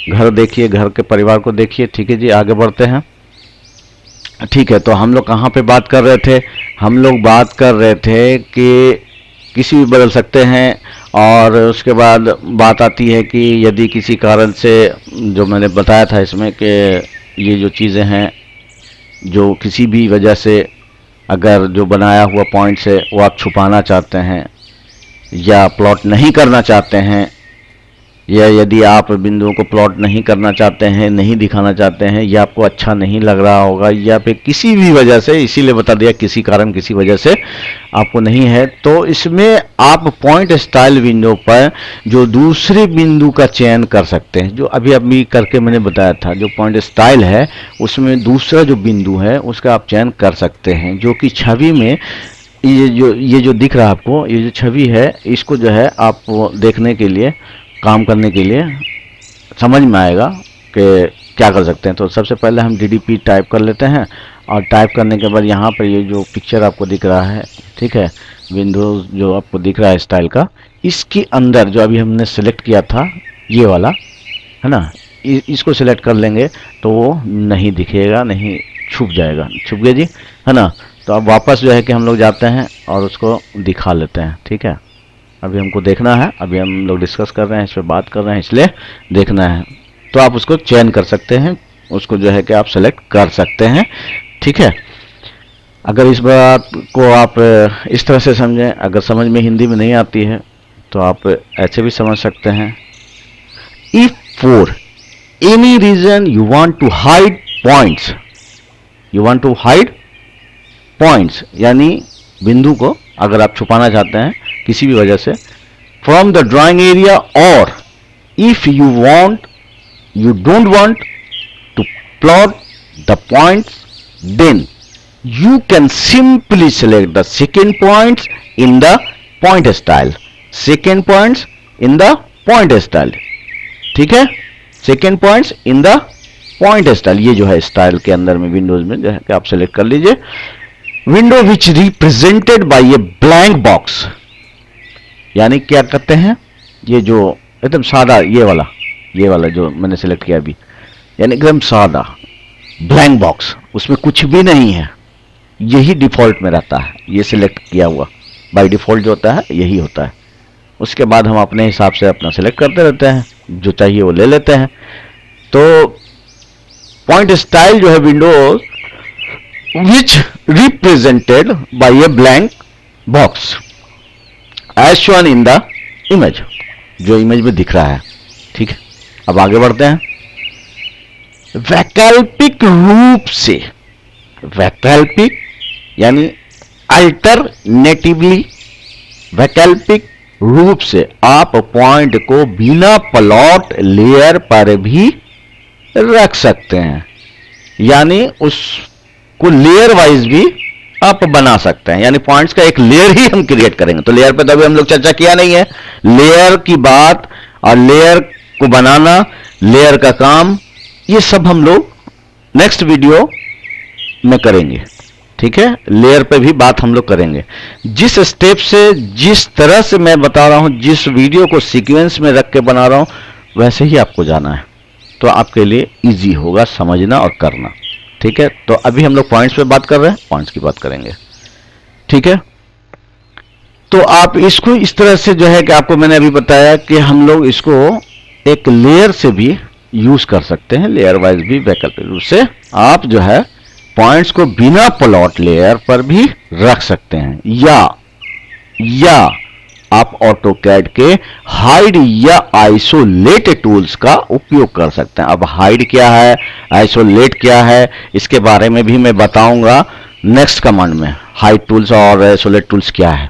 घर देखिए, घर के परिवार को देखिए। ठीक है जी, आगे बढ़ते हैं। ठीक है, तो हम लोग कहाँ पे बात कर रहे थे? हम लोग बात कर रहे थे कि किसी भी बदल सकते हैं, और उसके बाद बात आती है कि यदि किसी कारण से, जो मैंने बताया था इसमें, कि ये जो चीज़ें हैं, जो किसी भी वजह से अगर जो बनाया हुआ पॉइंट्स है वो आप छुपाना चाहते हैं, या प्लॉट नहीं करना चाहते हैं, या यदि आप बिंदुओं को प्लॉट नहीं करना चाहते हैं, नहीं दिखाना चाहते हैं, या आपको अच्छा नहीं लग रहा होगा, या फिर किसी भी वजह से, इसीलिए बता दिया किसी कारण किसी वजह से आपको नहीं है, तो इसमें आप पॉइंट स्टाइल विंडो पर जो दूसरे बिंदु का चयन कर सकते हैं, जो अभी अभी करके मैंने बताया था। जो पॉइंट स्टाइल है उसमें दूसरा जो बिंदु है उसका आप चयन कर सकते हैं, जो कि छवि में ये जो दिख रहा है आपको, ये जो छवि है, इसको जो है आप देखने के लिए, काम करने के लिए समझ में आएगा कि क्या कर सकते हैं। तो सबसे पहले हम DDP टाइप कर लेते हैं, और टाइप करने के बाद यहाँ पर ये जो पिक्चर आपको दिख रहा है, ठीक है, विंडोज जो आपको दिख रहा है स्टाइल का, इसके अंदर जो अभी हमने सेलेक्ट किया था ये वाला, है ना, इसको सिलेक्ट कर लेंगे तो वो नहीं दिखेगा, नहीं, छुप जाएगा, छुप गया जी, है ना। तो अब वापस जो है कि हम लोग जाते हैं और उसको दिखा लेते हैं। ठीक है, अभी हमको देखना है, अभी हम लोग डिस्कस कर रहे हैं, इस पर बात कर रहे हैं, इसलिए देखना है। तो आप उसको चयन कर सकते हैं, उसको जो है कि आप सेलेक्ट कर सकते हैं। ठीक है, अगर इस बात को आप इस तरह से समझें, अगर समझ में हिंदी में नहीं आती है तो आप ऐसे भी समझ सकते हैं, if for any reason you want to hide points, you want to hide points यानी बिंदु को अगर आप छुपाना चाहते हैं किसी भी वजह से, फ्रॉम द ड्राइंग एरिया, और if you want, you don't want to plot the points, then you can simply select the second points in the point style, second points in the point style, ठीक है, second points in the point style, ये जो है स्टाइल के अंदर में विंडोज में जो है कि आप सेलेक्ट कर लीजिए, window which represented by a blank box, यानी क्या कहते हैं, ये जो एकदम सादा ये वाला जो मैंने सेलेक्ट किया अभी, यानी एकदम सादा ब्लैंक बॉक्स, उसमें कुछ भी नहीं है, यही डिफॉल्ट में रहता है, ये सिलेक्ट किया हुआ बाय डिफॉल्ट जो होता है यही होता है। उसके बाद हम अपने हिसाब से अपना सिलेक्ट करते रहते हैं, जो चाहिए वो ले लेते हैं। तो पॉइंट स्टाइल जो है windows which represented by a blank box as shown in the image, जो इमेज में दिख रहा है, ठीक है। अब आगे बढ़ते हैं। वैकल्पिक रूप से, वैकल्पिक यानी अल्टरनेटिवली, वैकल्पिक रूप से आप पॉइंट को बिना प्लॉट लेयर पर भी रख सकते हैं, यानी उसको लेयर वाइज भी आप बना सकते हैं, यानी पॉइंट्स का एक लेयर ही हम क्रिएट करेंगे। तो लेयर पे तो अभी हम लोग चर्चा किया नहीं है, लेयर की बात और लेयर को बनाना, लेयर का काम, ये सब हम लोग नेक्स्ट वीडियो में करेंगे, ठीक है। लेयर पे भी बात हम लोग करेंगे। जिस स्टेप से, जिस तरह से मैं बता रहा हूं, जिस वीडियो को सीक्वेंस में रख के बना रहा हूं, वैसे ही आपको जाना है, तो आपके लिए इजी होगा समझना और करना, ठीक है। तो अभी हम लोग पॉइंट्स पे बात कर रहे हैं, पॉइंट्स की बात करेंगे, ठीक है। तो आप इसको इस तरह से जो है कि आपको मैंने अभी बताया कि हम लोग इसको एक लेयर से भी यूज कर सकते हैं, लेयर वाइज भी वैकल्पिक रूप से आप जो है पॉइंट्स को बिना प्लॉट लेयर पर भी रख सकते हैं, या आप ऑटोकैड के हाइड या आइसोलेट टूल्स का उपयोग कर सकते हैं। अब हाइड क्या है, आइसोलेट क्या है, इसके बारे में भी मैं बताऊंगा नेक्स्ट कमांड में, हाइड टूल्स और आइसोलेट टूल्स क्या है,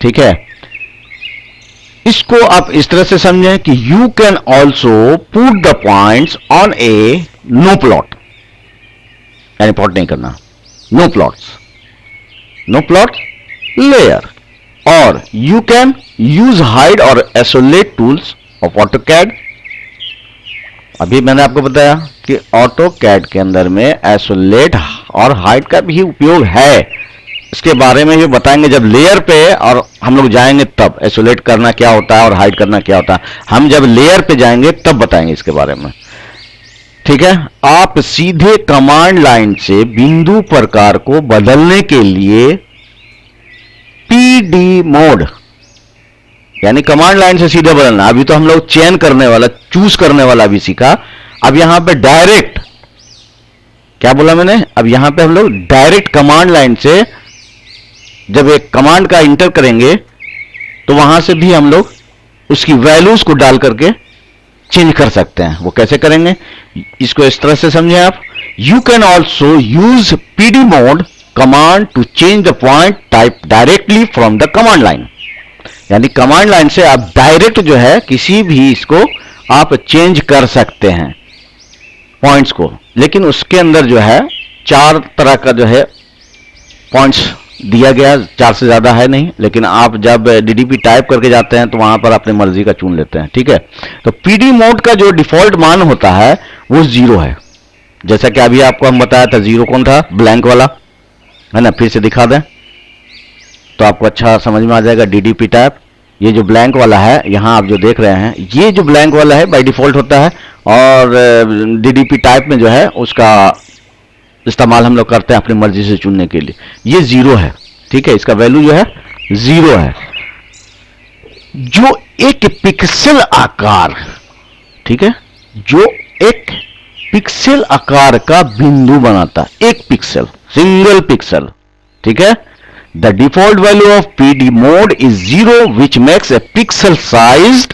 ठीक है। इसको आप इस तरह से समझें कि you can also put the points on a no plot, यानी प्लॉट नहीं करना, no plots, no plot layer, और यू कैन यूज हाइड और आइसोलेट टूल्स ऑफ ऑटोकैड। अभी मैंने आपको बताया कि ऑटोकैड के अंदर में आइसोलेट और हाइड का भी उपयोग है, इसके बारे में भी बताएंगे जब लेयर पे और हम लोग जाएंगे तब, आइसोलेट करना क्या होता है और हाइड करना क्या होता है, हम जब लेयर पे जाएंगे तब बताएंगे इसके बारे में, ठीक है। आप सीधे कमांड लाइन से बिंदु प्रकार को बदलने के लिए पीडी मोड, यानी कमांड लाइन से सीधे बदलना, अभी तो हम लोग चयन करने वाला, चूज करने वाला भी सीखा, अब यहां पे डायरेक्ट, क्या बोला मैंने, अब यहां पे हम लोग डायरेक्ट कमांड लाइन से जब एक कमांड का इंटर करेंगे तो वहां से भी हम लोग उसकी वैल्यूज को डाल करके चेंज कर सकते हैं। वो कैसे करेंगे, इसको इस तरह से समझें आप, you can also use PD mode command to change the point type directly from the command line, यानी कमांड लाइन से आप डायरेक्ट जो है किसी भी इसको आप चेंज कर सकते हैं पॉइंट्स को, लेकिन उसके अंदर जो है 4 तरह का जो है पॉइंट्स दिया गया, 4 से ज्यादा है नहीं, लेकिन आप जब डीडीपी टाइप करके जाते हैं तो वहां पर अपनी मर्जी का चुन लेते हैं, ठीक है। तो पीडी मोड का जो डिफॉल्ट मान होता है वो 0 है, जैसा कि अभी आपको हम बताया था, 0 कौन था, ब्लैंक वाला है ना, फिर से दिखा दें तो आपको अच्छा समझ में आ जाएगा। डीडीपी टाइप, ये जो ब्लैंक वाला है, यहां आप जो देख रहे हैं, ये जो ब्लैंक वाला है बाय डिफॉल्ट होता है, और डीडीपी टाइप में जो है उसका इस्तेमाल हम लोग करते हैं अपनी मर्जी से चुनने के लिए। ये 0 है, ठीक है, इसका वैल्यू जो है 0 है। जो एक पिक्सल आकार, ठीक है, जो एक पिक्सल आकार का बिंदु बनाता है, एक पिक्सल, सिंगल पिक्सल, ठीक है, the default value of PD mode is 0 which makes a pixel sized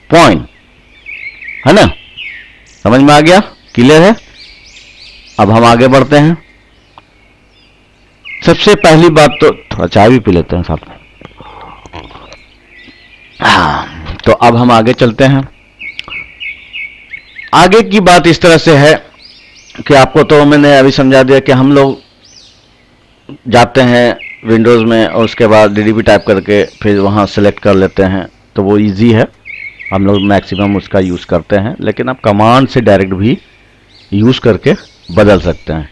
point, है ना, समझ में आ गया, क्लियर है। अब हम आगे बढ़ते हैं। सबसे पहली बात तो थोड़ा चाय भी पी लेते हैं साथ में। तो अब हम आगे चलते हैं। आगे की बात इस तरह से है कि आपको तो मैंने अभी समझा दिया कि हम लोग जाते हैं विंडोज में और उसके बाद डीडीपी टाइप करके फिर वहां सेलेक्ट कर लेते हैं, तो वो इजी है, हम लोग मैक्सिमम उसका यूज करते हैं। लेकिन आप कमांड से डायरेक्ट भी यूज करके बदल सकते हैं।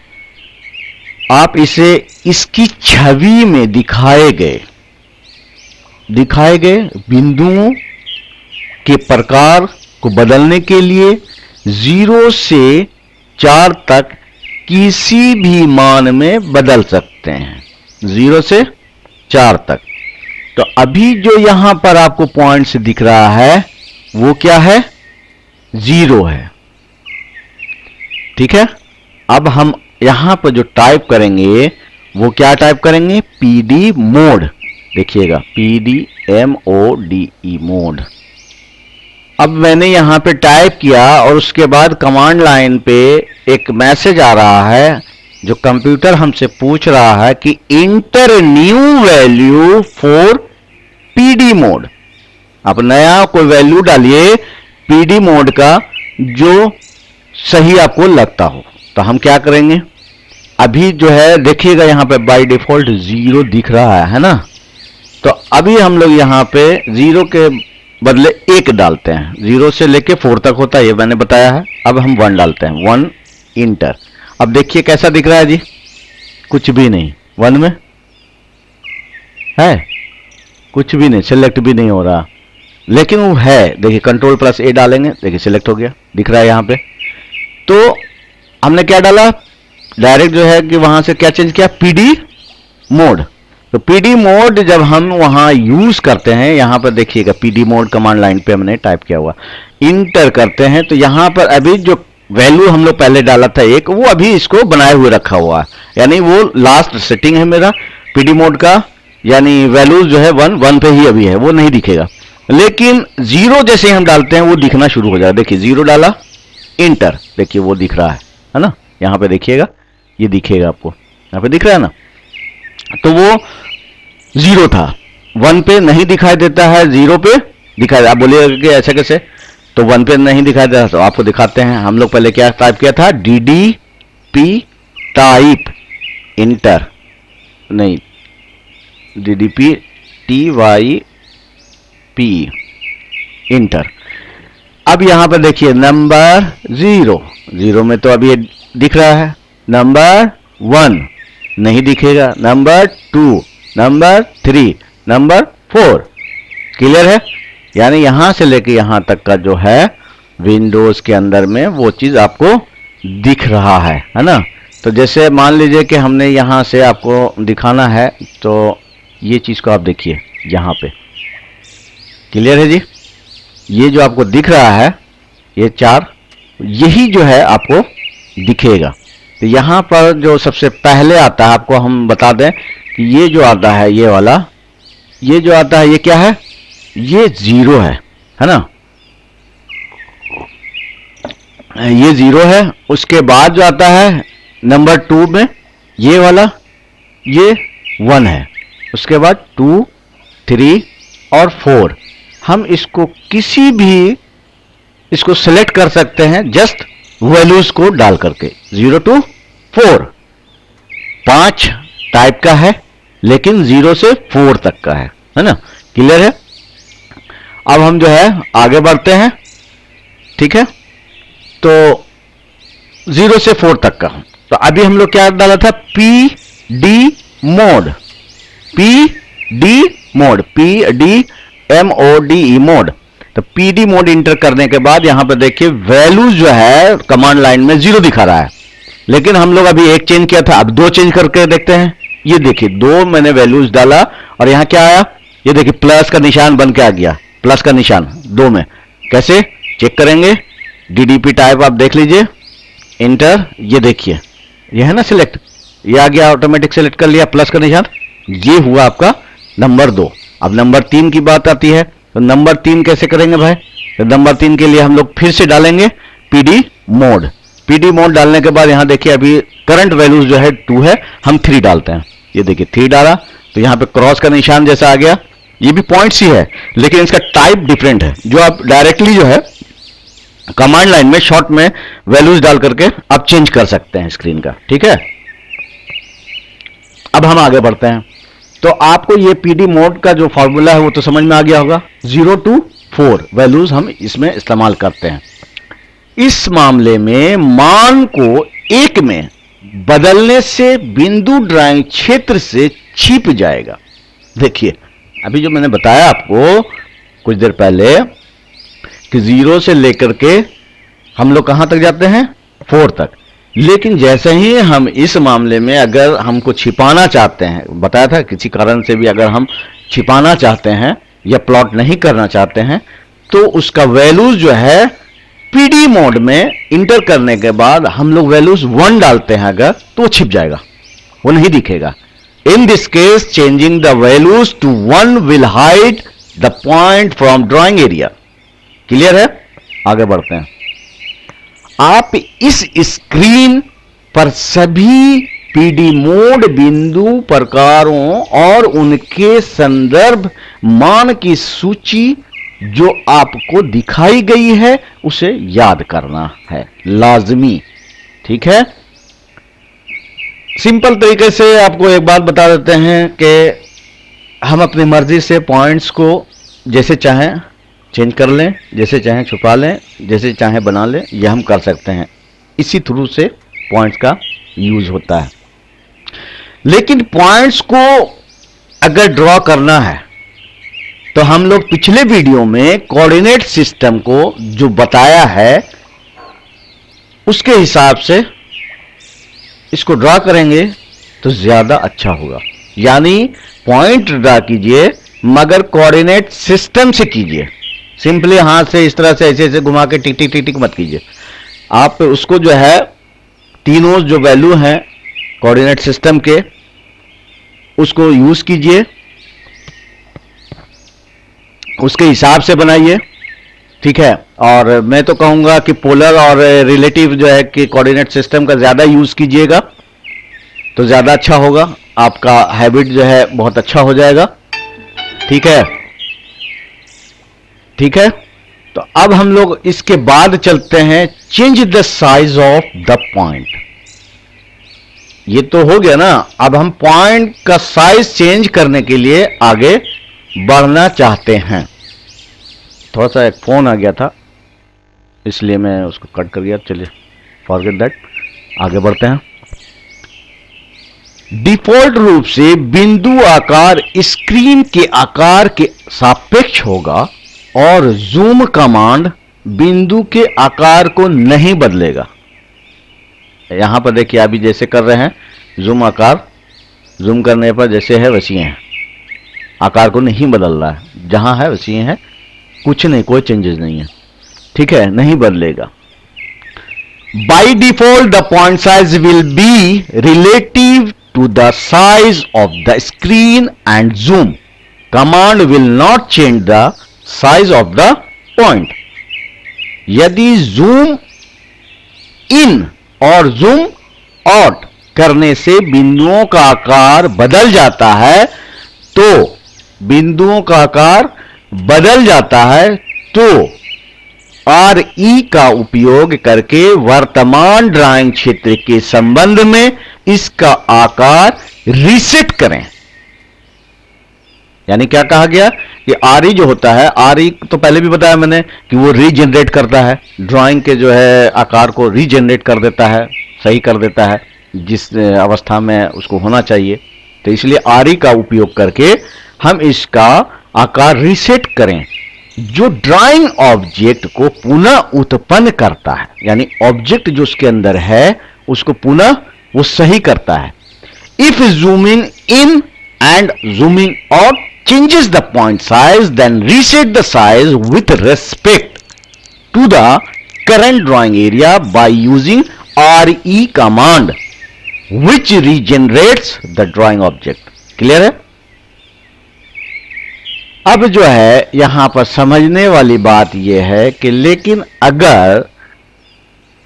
आप इसे इसकी छवि में दिखाए गए बिंदुओं के प्रकार को बदलने के लिए 0 से 4 तक किसी भी मान में बदल सकते हैं, 0 से 4 तक। तो अभी जो यहां पर आपको पॉइंट्स दिख रहा है वो क्या है, 0 है, ठीक है। अब हम यहां पर जो टाइप करेंगे वो क्या टाइप करेंगे, पीडी मोड, देखिएगा PDMODE मोड। अब मैंने यहां पे टाइप किया और उसके बाद कमांड लाइन पे एक मैसेज आ रहा है जो कंप्यूटर हमसे पूछ रहा है कि inter new value for PD mode. आप नया कोई वैल्यू डालिए पीडी मोड का जो सही आपको लगता हो। तो हम क्या करेंगे, अभी जो है देखिएगा यहां पे बाय डिफॉल्ट 0 दिख रहा है ना, तो अभी हम लोग यहां पे 0 के बदले 1 डालते हैं। 0 से लेके 4 तक होता है, ये मैंने बताया है। अब हम 1 डालते हैं, 1 इंटर। अब देखिए कैसा दिख रहा है जी, कुछ भी नहीं, 1 में है कुछ भी नहीं, सिलेक्ट भी नहीं हो रहा, लेकिन वो है, देखिए Ctrl+A डालेंगे, देखिए सिलेक्ट हो गया, दिख रहा है यहां पे। तो हमने क्या डाला, डायरेक्ट जो है कि वहां से क्या चेंज किया, पीडी मोड। तो पीडी मोड जब हम वहां यूज करते हैं, यहां पर देखिएगा पीडी मोड कमांड लाइन पे हमने टाइप किया हुआ, इंटर करते हैं तो यहां पर अभी जो वैल्यू हम लोग पहले डाला था 1, वो अभी इसको बनाए हुए रखा हुआ है, यानी वो लास्ट सेटिंग है मेरा पीडी मोड का, यानी वैल्यूज जो है 1 पे ही अभी है, वो नहीं दिखेगा। लेकिन 0 जैसे हम डालते हैं वो दिखना शुरू हो जाएगा। देखिए 0 डाला, इंटर, देखिए वो दिख रहा है ना, यहां पे देखिएगा, ये दिखेगा आपको, यहां पे दिख रहा है ना। तो वो 0 था, 1 पे नहीं दिखाई देता है, 0 पे दिखाई। आप बोलिएगा कि ऐसा कैसे, तो 1 पे नहीं दिखाई देता, तो आपको दिखाते हैं। हम लोग पहले क्या टाइप किया था, DDP टाइप इंटर, नहीं DDP TYP इंटर। अब यहां पर देखिए नंबर 0 में तो अभी ये दिख रहा है, नंबर 1 नहीं दिखेगा, नंबर 2, नंबर 3, नंबर 4, क्लियर है। यानी यहां से लेके यहां तक का जो है विंडोज के अंदर में वो चीज आपको दिख रहा है ना। तो जैसे मान लीजिए कि हमने यहां से आपको दिखाना है, तो ये चीज को आप देखिए यहां पे, क्लियर है जी। ये जो आपको दिख रहा है ये 4, यही जो है आपको दिखेगा। तो यहां पर जो सबसे पहले आता है, आपको हम बता दें कि ये जो आता है, ये वाला, ये जो आता है ये क्या है, ये 0 है ना, ये 0 है। उसके बाद जो आता है नंबर 2 में ये वाला, ये 1 है। उसके बाद 2, 3 और 4, हम इसको किसी भी इसको सेलेक्ट कर सकते हैं जस्ट वैल्यूज को डाल करके, 0 to 4, 5 टाइप का है लेकिन 0 से 4 तक का है ना, क्लियर है। अब हम जो है आगे बढ़ते हैं, ठीक है। तो 0 से 4 तक का, तो अभी हम लोग क्या डाला था, PD मोड, PDMODE मोड। तो PD मोड इंटर करने के बाद यहां पर देखिए वैल्यूज जो है कमांड लाइन में 0 दिखा रहा है, लेकिन हम लोग अभी 1 चेंज किया था, अब 2 चेंज करके देखते हैं। ये देखिए 2 मैंने वैल्यूज डाला और यहां क्या आया, ये देखिए प्लस का निशान बन के आ गया, प्लस का निशान 2 में। कैसे चेक करेंगे, DDP टाइप आप देख लीजिए, इंटर, ये देखिए ये है ना सिलेक्ट, ये आ गया, ऑटोमेटिक सेलेक्ट कर लिया, प्लस का निशान, ये हुआ आपका नंबर 2। अब नंबर 3 की बात आती है, तो नंबर 3 कैसे करेंगे भाई? तो नंबर 3 के लिए हम लोग फिर से डालेंगे पीडी मोड। पीडी मोड डालने के बाद यहां देखिए अभी करंट वैल्यूज जो है 2 है, हम 3 डालते हैं। ये देखिए 3 डाला तो यहां पे क्रॉस का निशान जैसा आ गया, ये भी पॉइंट्स ही है लेकिन इसका टाइप डिफरेंट है, जो आप डायरेक्टली जो है कमांड लाइन में शॉर्ट में वैल्यूज डाल करके आप चेंज कर सकते हैं स्क्रीन का, ठीक है। अब हम आगे बढ़ते हैं, तो आपको ये पीडी मोड का जो फॉर्मूला है वो तो समझ में आ गया होगा। 0 to 4 वैल्यूज हम इसमें इस्तेमाल करते हैं। इस मामले में मान को 1 में बदलने से बिंदु ड्राइंग क्षेत्र से छिप जाएगा। देखिए अभी जो मैंने बताया आपको कुछ देर पहले कि 0 से लेकर के हम लोग कहां तक जाते हैं? 4 तक। लेकिन जैसे ही हम इस मामले में अगर हमको छिपाना चाहते हैं, बताया था किसी कारण से भी अगर हम छिपाना चाहते हैं या प्लॉट नहीं करना चाहते हैं, तो उसका वैल्यूज जो है पीडी मोड में इंटर करने के बाद हम लोग वैल्यूज 1 डालते हैं अगर, तो छिप जाएगा, वो नहीं दिखेगा। In this case changing the values to 1 will hide the point from drawing area. Clear है? आगे बढ़ते हैं। आप इस स्क्रीन पर सभी पीडी मोड बिंदु प्रकारों और उनके संदर्भ मान की सूची जो आपको दिखाई गई है उसे याद करना है, लाजमी, ठीक है। सिंपल तरीके से आपको एक बात बता देते हैं कि हम अपनी मर्जी से पॉइंट्स को जैसे चाहें चेंज कर लें, जैसे चाहें छुपा लें, जैसे चाहें बना लें, यह हम कर सकते हैं। इसी थ्रू से पॉइंट्स का यूज होता है। लेकिन पॉइंट्स को अगर ड्रॉ करना है तो हम लोग पिछले वीडियो में कोऑर्डिनेट सिस्टम को जो बताया है उसके हिसाब से इसको ड्रॉ करेंगे तो ज्यादा अच्छा होगा। यानी पॉइंट ड्रॉ कीजिए मगर कोऑर्डिनेट सिस्टम से कीजिए। सिंपली हाथ से इस तरह से ऐसे ऐसे घुमा के टिक टिक टिक टिक मत कीजिए। आप उसको जो है तीनों जो वैल्यू हैं कोऑर्डिनेट सिस्टम के उसको यूज कीजिए, उसके हिसाब से बनाइए, ठीक है। और मैं तो कहूंगा कि पोलर और रिलेटिव जो है कि कोऑर्डिनेट सिस्टम का ज्यादा यूज कीजिएगा तो ज्यादा अच्छा होगा, आपका हैबिट जो है बहुत अच्छा हो जाएगा, ठीक है, ठीक है। तो अब हम लोग इसके बाद चलते हैं change the size of the point. ये तो हो गया ना, अब हम पॉइंट का साइज चेंज करने के लिए आगे बढ़ना चाहते हैं। थोड़ा सा एक फोन आ गया था इसलिए मैं उसको कट कर दिया, चलिए फॉरगेट दैट, आगे बढ़ते हैं। डिफॉल्ट रूप से बिंदु आकार स्क्रीन के आकार के सापेक्ष होगा और जूम कमांड बिंदु के आकार को नहीं बदलेगा। यहां पर देखिए अभी जैसे कर रहे हैं जूम आकार, जूम करने पर जैसे है वैसे है, आकार को नहीं बदल रहा है, जहां है वैसे है, कुछ नहीं, कोई चेंजेस नहीं है, ठीक है, नहीं बदलेगा। By default the point size will be relative to the size of the screen and zoom command will not change the size of the point. यदि जूम इन और जूम आउट करने से बिंदुओं का आकार बदल जाता है तो बिंदुओं का आकार बदल जाता है तो RE का उपयोग करके वर्तमान ड्राइंग क्षेत्र के संबंध में इसका आकार रीसेट करें। यानी क्या कहा गया कि RE जो होता है, RE तो पहले भी बताया मैंने कि वो रीजनरेट करता है, ड्राइंग के जो है आकार को रीजनरेट कर देता है, सही कर देता है जिस अवस्था में उसको होना चाहिए। तो इसलिए RE का उपयोग करके हम इसका आकार रीसेट करें जो ड्राइंग ऑब्जेक्ट को पुनः उत्पन्न करता है, यानी ऑब्जेक्ट जो उसके अंदर है उसको पुनः वो सही करता है। If zooming in and zooming out changes the point size, then reset the size with respect to the current drawing area by using RE command. which regenerates the drawing object. Clear है? अब जो है यहां पर समझने वाली बात यह है कि लेकिन अगर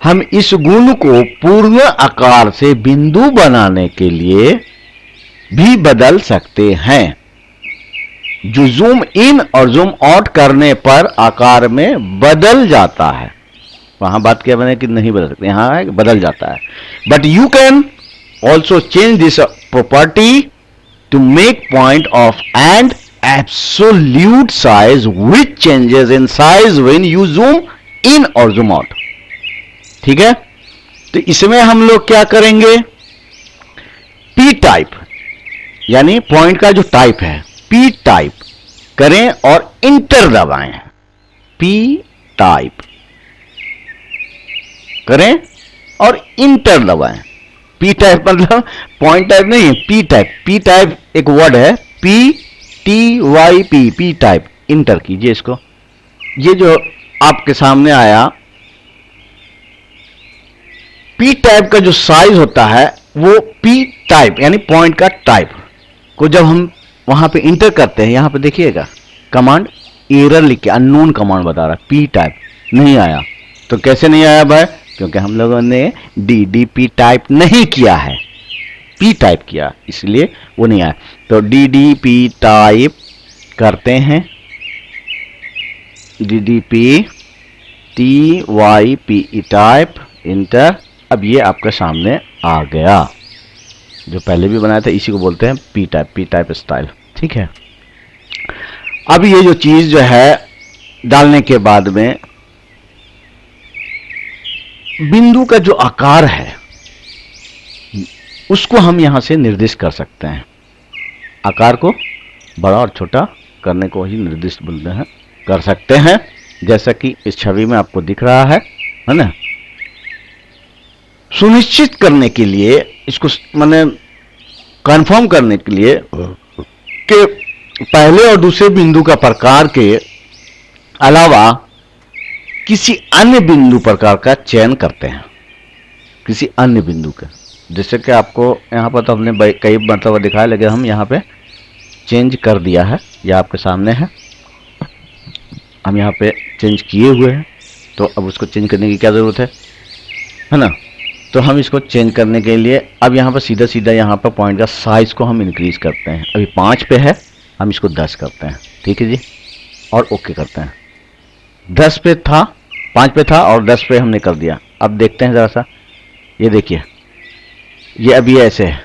हम इस गुण को पूर्ण आकार से बिंदु बनाने के लिए भी बदल सकते हैं, जो जूम इन और जूम आउट करने पर आकार में बदल जाता है। वहां बात क्या बने कि नहीं बदल सकते, यहां है बदल जाता है। But you can also change this property to make point of and absolute size which changes in size when you zoom in और जूम आउट। ठीक है, तो इसमें हम लोग क्या करेंगे, पी टाइप यानी पॉइंट का जो टाइप है पी टाइप करें और इंटर दबाएं। पी टाइप करें और इंटर दबाएं। पी टाइप मतलब पॉइंट टाइप नहीं है, पी टाइप। पी टाइप एक वर्ड है, P T Y P, P type. Enter कीजिए इसको। ये जो आपके सामने आया पी टाइप का जो साइज होता है वो पी टाइप यानी पॉइंट का टाइप को जब हम वहां पे इंटर करते हैं, यहां पे देखिएगा कमांड एरर लिख के अननोन कमांड बता रहा है, पी टाइप नहीं आया। तो कैसे नहीं आया भाई? क्योंकि हम लोगों ने डीडीपी टाइप नहीं किया है, पी टाइप किया, इसलिए वो नहीं आया। तो डीडीपी टाइप करते हैं, DDP T Y P type, enter. अब ये आपके सामने आ गया। जो पहले भी बनाया था इसी को बोलते हैं पी टाइप स्टाइल। ठीक है, अब ये जो चीज जो है डालने के बाद में बिंदु का जो आकार है उसको हम यहां से निर्दिष्ट कर सकते हैं। आकार को बड़ा और छोटा करने को ही निर्दिष्ट बोलते हैं, कर सकते हैं, जैसा कि इस छवि में आपको दिख रहा है ना। सुनिश्चित करने के लिए इसको माने कंफर्म करने के लिए कि पहले और दूसरे बिंदु का प्रकार के अलावा किसी अन्य बिंदु प्रकार का चयन करते हैं, किसी अन्य बिंदु का। जैसे कि आपको यहाँ पर तो हमने कई मतलब दिखाया, लेकिन हम यहाँ पे चेंज कर दिया है, यह आपके सामने है, हम यहाँ पे चेंज किए हुए हैं। तो अब उसको चेंज करने की क्या ज़रूरत है ना। तो हम इसको चेंज करने के लिए अब यहाँ पर सीधा सीधा यहाँ पर पॉइंट का साइज को हम इंक्रीज करते हैं। अभी 5 पे है, हम इसको 10 करते हैं। ठीक है जी, और ओके करते हैं। 10 पे था, 5 पे था और 10 पे हमने कर दिया। अब देखते हैं ज़रा सा, ये देखिए, ये अभी ऐसे है,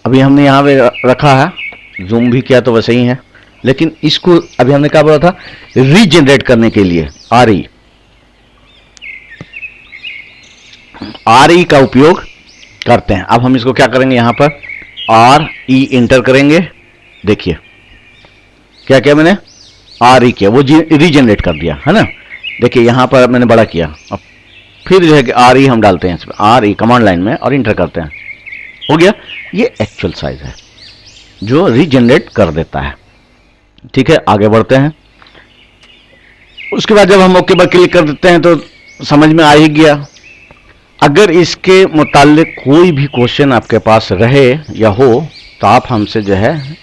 अभी हमने यहाँ पे रखा है, जूम भी किया तो वैसे ही है, लेकिन इसको अभी हमने क्या बोला था, रीजनरेट करने के लिए आर ई का उपयोग करते हैं। अब हम इसको क्या करेंगे, यहाँ पर आर ई इंटर करेंगे। देखिए क्या क्या मैंने आर ई किया, वो रीजनरेट कर दिया है ना। देखिए यहाँ पर मैंने बड़ा किया, अब फिर जो है कि आर ई हम डालते हैं इसमें, आर ई कमांड लाइन में, और इंटर करते हैं, हो गया। ये एक्चुअल साइज है जो रीजनरेट कर देता है। ठीक है, आगे बढ़ते हैं। उसके बाद जब हम ओके पर क्लिक कर देते हैं तो समझ में आ ही गया। अगर इसके मुतालिक कोई भी क्वेश्चन आपके पास रहे या हो तो आप हमसे जो है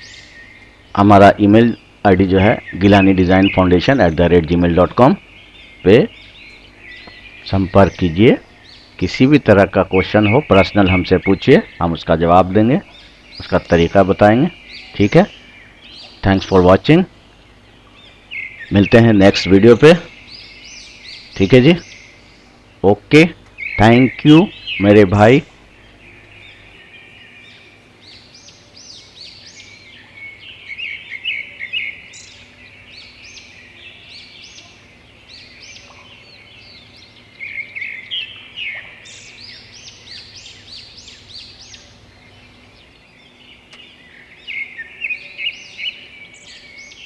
हमारा ईमेल आईडी जो है gilanidesign@gmail.com पे संपर्क कीजिए। किसी भी तरह का क्वेश्चन हो पर्सनल हमसे पूछिए, हम उसका जवाब देंगे, उसका तरीका बताएंगे। ठीक है, थैंक्स फॉर वॉचिंग। मिलते हैं नेक्स्ट वीडियो पे। ठीक है जी, ओके, थैंक यू मेरे भाई।